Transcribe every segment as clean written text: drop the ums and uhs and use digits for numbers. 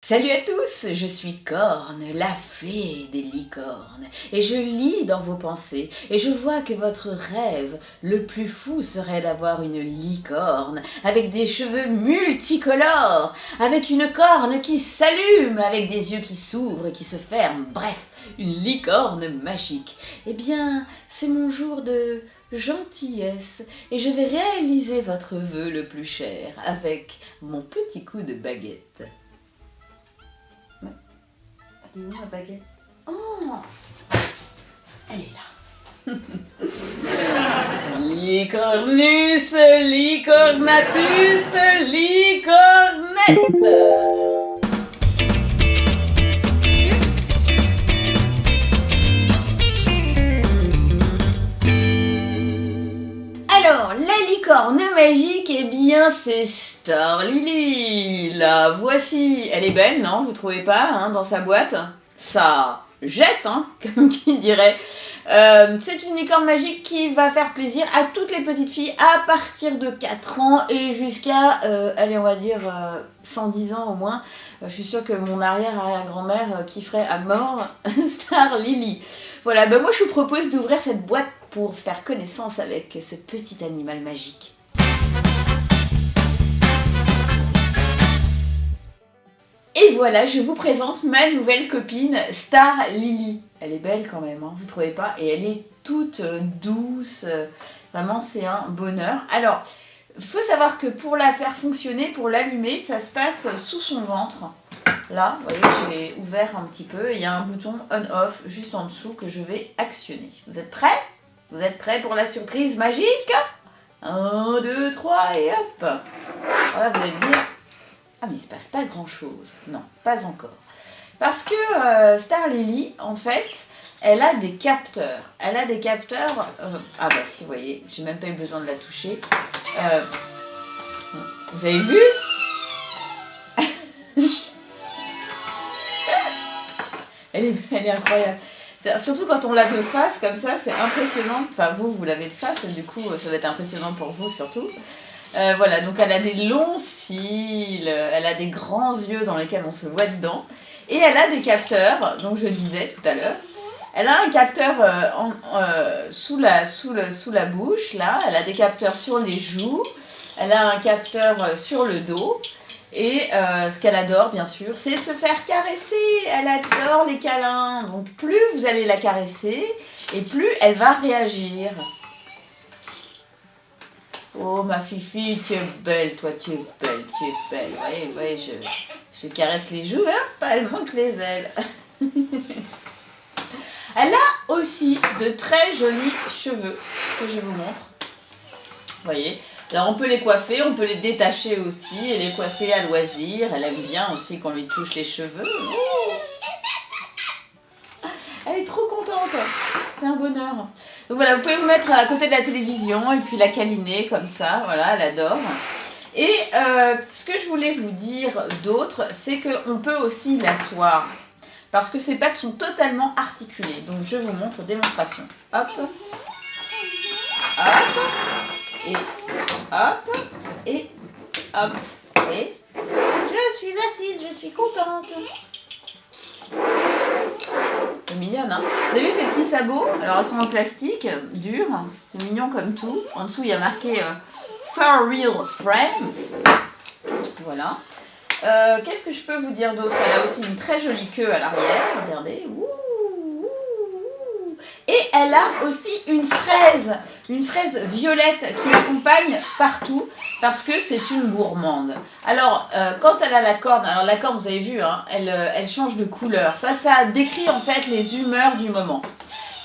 Salut à tous, je suis Corne, la fée des licornes, et je lis dans vos pensées, et je vois que votre rêve le plus fou serait d'avoir une licorne, avec des cheveux multicolores, avec une corne qui s'allume, avec des yeux qui s'ouvrent et qui se ferment, bref, une licorne magique. Eh bien, c'est mon jour de gentillesse, et je vais réaliser votre vœu le plus cher avec mon petit coup de baguette. Elle est où ma baguette? Oh, elle est là. Licornus, licornatus, licornette. Alors, la licorne magique, eh bien, c'est Star Lily. La voici. Elle est belle, non? Vous trouvez pas, hein, dans sa boîte? Ça jette, hein, comme qui dirait. C'est une licorne magique qui va faire plaisir à toutes les petites filles à partir de 4 ans et jusqu'à, allez, on va dire 110 ans au moins. Je suis sûre que mon arrière-arrière-grand-mère kifferait à mort Star Lily. Voilà, ben moi je vous propose d'ouvrir cette boîte pour faire connaissance avec ce petit animal magique. Et voilà, je vous présente ma nouvelle copine Star Lily. Elle est belle quand même, hein, vous trouvez pas? Et elle est toute douce, vraiment c'est un bonheur. Alors, il faut savoir que pour la faire fonctionner, pour l'allumer, ça se passe sous son ventre. Là, vous voyez, j'ai ouvert un petit peu et il y a un bouton on-off juste en dessous que je vais actionner. Vous êtes prêts? Vous êtes prêts pour la surprise magique? 1, 2, 3 et hop! Voilà, vous allez me dire, ah mais il se passe pas grand chose. Non, pas encore. Parce que Star Lily, en fait, elle a des capteurs. Elle a des capteurs, ah bah si, vous voyez, j'ai même pas eu besoin de la toucher. Vous avez vu? Elle est incroyable. Surtout quand on l'a de face comme ça, c'est impressionnant. Enfin, vous l'avez de face, et du coup, ça va être impressionnant pour vous surtout. Voilà, donc elle a des longs cils, elle a des grands yeux dans lesquels on se voit dedans. Et elle a des capteurs, donc je disais tout à l'heure. Elle a un capteur sous la bouche, là. Elle a des capteurs sur les joues. Elle a un capteur sur le dos. Et ce qu'elle adore, bien sûr, c'est se faire caresser. Elle adore les câlins. Donc plus vous allez la caresser, et plus elle va réagir. Oh ma fifi, tu es belle, toi tu es belle, tu es belle. Oui, oui, je caresse les joues, hop, elle monte les ailes. Elle a aussi de très jolis cheveux que je vous montre. Vous voyez? Alors on peut les coiffer, on peut les détacher aussi et les coiffer à loisir. Elle aime bien aussi qu'on lui touche les cheveux. Elle est trop contente, c'est un bonheur. Donc voilà, vous pouvez vous mettre à côté de la télévision et puis la câliner comme ça, voilà, elle adore. Et ce que je voulais vous dire d'autre, c'est qu'on peut aussi l'asseoir. Parce que ses pattes sont totalement articulées. Donc je vous montre, démonstration. Hop, hop, et hop, et hop, et je suis assise, je suis contente. C'est mignonne, hein? Vous avez vu ces petits sabots? Alors elles sont en plastique, durs, c'est mignon comme tout. En dessous il y a marqué For Real Friends. Voilà. Qu'est-ce que je peux vous dire d'autre? Elle a aussi une très jolie queue à l'arrière, regardez. Et elle a aussi une fraise violette qui l'accompagne partout parce que c'est une gourmande. Alors, quand elle a la corne, alors la corne, vous avez vu, hein, elle change de couleur. Ça décrit en fait les humeurs du moment.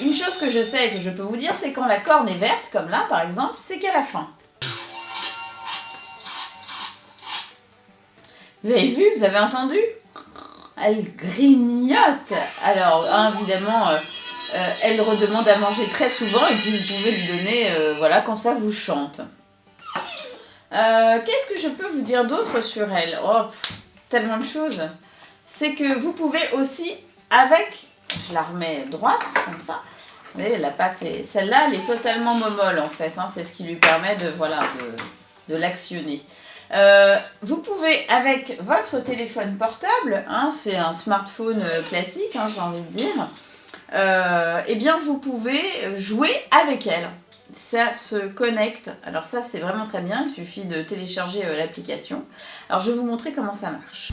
Une chose que je sais et que je peux vous dire, c'est quand la corne est verte, comme là par exemple, c'est qu'elle a faim. Vous avez vu, vous avez entendu? Elle grignote. Alors, évidemment, elle redemande à manger très souvent et puis vous pouvez lui donner, voilà, quand ça vous chante. Qu'est-ce que je peux vous dire d'autre sur elle? Oh, tellement de choses. C'est que vous pouvez aussi, avec, je la remets droite, comme ça, vous voyez, la patte, celle-là, elle est totalement momolle en fait, hein, c'est ce qui lui permet de, voilà, de l'actionner. Vous pouvez, avec votre téléphone portable, hein, c'est un smartphone classique, hein, j'ai envie de dire, eh bien vous pouvez jouer avec elle. Ça se connecte. Alors ça, c'est vraiment très bien. Il suffit de télécharger l'application. Alors je vais vous montrer comment ça marche.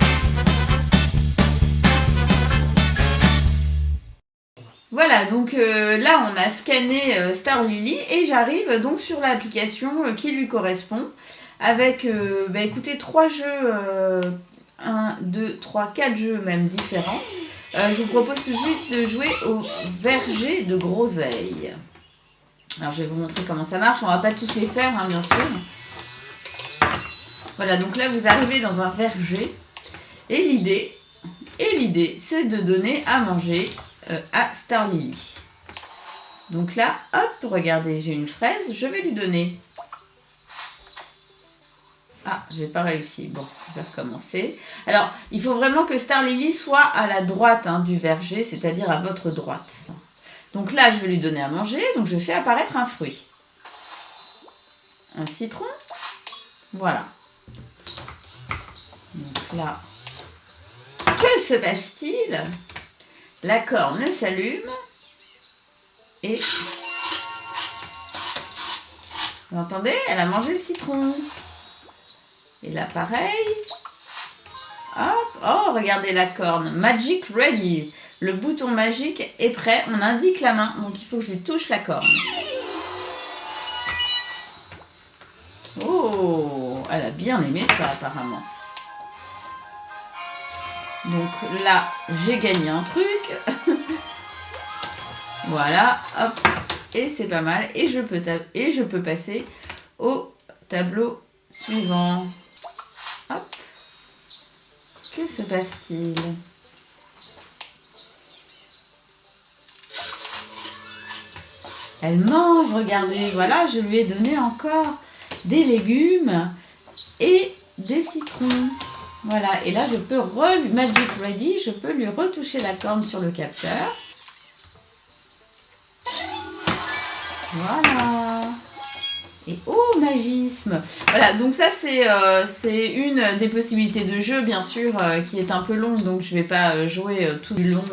Voilà, donc là on a scanné Star Lily et j'arrive donc sur l'application qui lui correspond avec, écoutez, 3 jeux, 1, 2, 3, 4 jeux même différents. Je vous propose tout de suite de jouer au verger de groseille. Alors je vais vous montrer comment ça marche, on va pas tous les faire hein, bien sûr. Voilà, donc là vous arrivez dans un verger et l'idée c'est de donner à manger à Star Lily. Donc là, hop, regardez, j'ai une fraise, je vais lui donner. Ah, j'ai pas réussi. Bon, je vais recommencer. Alors, il faut vraiment que Star Lily soit à la droite hein, du verger, c'est-à-dire à votre droite. Donc là, je vais lui donner à manger, donc je fais apparaître un fruit. Un citron. Voilà. Donc là, que se passe-t-il? La corne s'allume et vous entendez? Elle a mangé le citron. Et là pareil. Hop, oh regardez la corne. Magic ready. Le bouton magique est prêt. On indique la main, donc il faut que je lui touche la corne. Oh, elle a bien aimé ça apparemment. Donc là, j'ai gagné un truc. Voilà, hop. Et c'est pas mal. Et je peux passer au tableau suivant. Hop. Que se passe-t-il? Elle mange, regardez. Voilà, je lui ai donné encore des légumes et des citrons. Voilà, et là je peux Magic Ready, je peux lui retoucher la corne sur le capteur. Voilà. Et oh, magisme. Voilà, donc ça c'est une des possibilités de jeu, bien sûr, qui est un peu longue, donc je ne vais pas jouer tout du long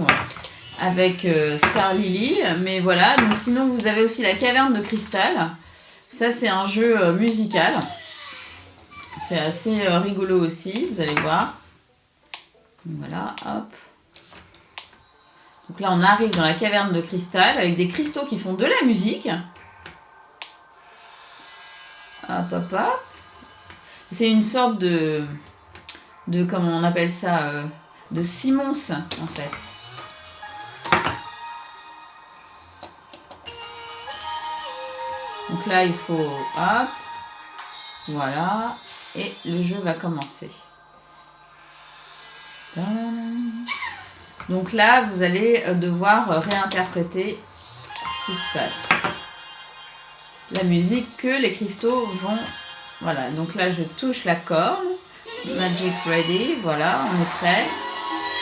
avec Star Lily. Mais voilà, donc sinon vous avez aussi la caverne de cristal. Ça c'est un jeu musical. C'est assez rigolo aussi, vous allez voir. Voilà, hop. Donc là, on arrive dans la caverne de cristal avec des cristaux qui font de la musique. Hop, hop, hop. C'est une sorte de comment on appelle ça, de Simons, en fait. Donc là, il faut, hop, voilà. Et le jeu va commencer. Donc là, vous allez devoir réinterpréter ce qui se passe. La musique que les cristaux vont... Voilà, donc là, je touche la corne. Magic Ready, voilà, on est prêt.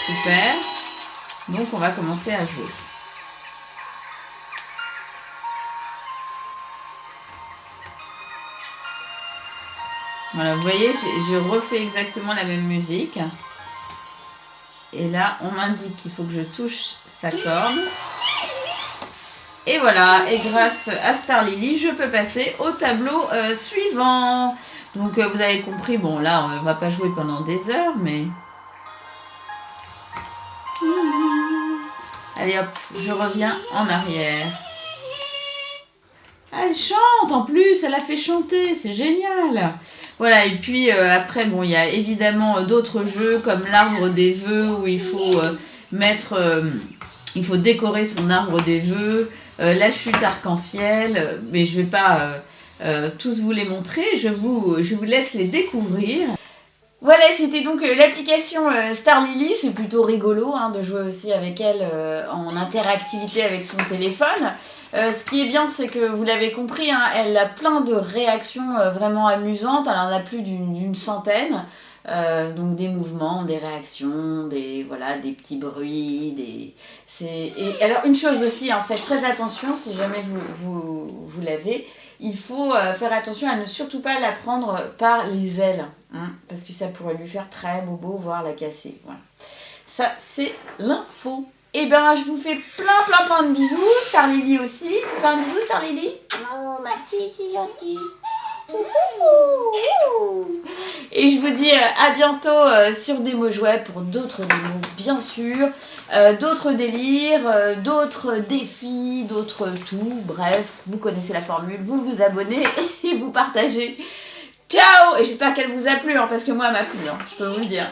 Super. Donc, on va commencer à jouer. Voilà, vous voyez, j'ai refait exactement la même musique. Et là, on m'indique qu'il faut que je touche sa corne. Et voilà, et grâce à Star Lily, je peux passer au tableau suivant. Donc, vous avez compris, bon, là, on ne va pas jouer pendant des heures, mais... Allez, hop, je reviens en arrière. Elle chante en plus, elle a fait chanter, c'est génial. Voilà, et puis après, bon, il y a évidemment d'autres jeux comme l'arbre des vœux où il faut il faut décorer son arbre des vœux, la chute arc-en-ciel, mais je ne vais pas tous vous les montrer, je vous laisse les découvrir. Voilà, c'était donc l'application Star Lily. C'est plutôt rigolo hein, de jouer aussi avec elle en interactivité avec son téléphone. Ce qui est bien, c'est que vous l'avez compris, hein, elle a plein de réactions vraiment amusantes. Elle en a plus d'une centaine. Donc des mouvements, des réactions, voilà, des petits bruits. Et alors une chose aussi, en fait, très attention, si jamais vous l'avez, il faut faire attention à ne surtout pas la prendre par les ailes, hein, parce que ça pourrait lui faire très bobo, voire la casser. Voilà. Ça, c'est l'info. Et ben, je vous fais plein de bisous. Star Lily aussi. Tu fais un bisou, Star Lily? Oh, merci, c'est gentil. Et je vous dis à bientôt sur Démo Jouet pour d'autres démos, bien sûr. D'autres délires, d'autres défis, d'autres tout. Bref, vous connaissez la formule. Vous vous abonnez et vous partagez. Ciao! Et j'espère qu'elle vous a plu, hein, parce que moi, elle m'a plu, hein, je peux vous le dire.